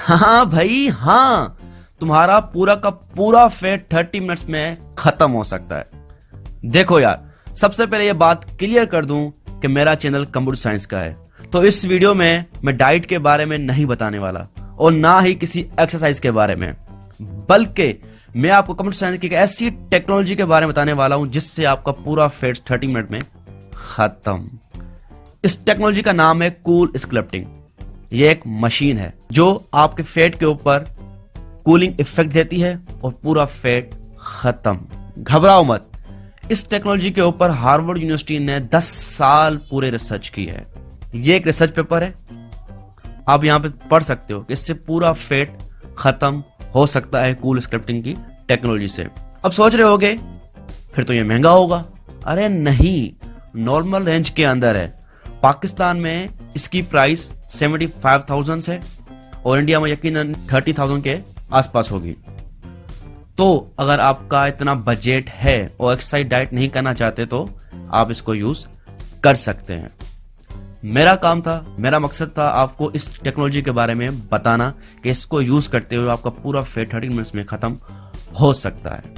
हाँ भाई हाँ, तुम्हारा पूरा का पूरा फैट 30 मिनट्स में खत्म हो सकता है। देखो यार, सबसे पहले ये बात क्लियर कर दूं कि मेरा चैनल कंप्यूटर साइंस का है, तो इस वीडियो में मैं डाइट के बारे में नहीं बताने वाला और ना ही किसी एक्सरसाइज के बारे में, बल्कि मैं आपको कंप्यूटर साइंस की एक ऐसी टेक्नोलॉजी के बारे में बताने वाला हूं जिससे आपका पूरा फैट 30 मिनट में खत्म। इस टेक्नोलॉजी का नाम है कूल स्कल्पटिंग। यह एक मशीन है जो आपके फैट के ऊपर कूलिंग इफेक्ट देती है और पूरा फैट खत्म। घबराओ मत, इस टेक्नोलॉजी के ऊपर हार्वर्ड यूनिवर्सिटी ने 10 साल पूरे रिसर्च की है। ये एक रिसर्च पेपर है, आप यहां पे पढ़ सकते हो कि इससे पूरा फैट खत्म हो सकता है कूल स्कल्पटिंग की टेक्नोलॉजी से। अब सोच रहे होगे फिर तो ये महंगा होगा। अरे नहीं, नॉर्मल रेंज के अंदर है। पाकिस्तान में इसकी प्राइस 75,000 है और इंडिया में यकीनन 30,000 के आसपास होगी। तो अगर आपका इतना बजट है और एक्सरसाइज डाइट नहीं करना चाहते तो आप इसको यूज कर सकते हैं। मेरा काम था, मेरा मकसद था आपको इस टेक्नोलॉजी के बारे में बताना कि इसको यूज करते हुए आपका पूरा फैट 30 मिनट्स में खत्म हो सकता है।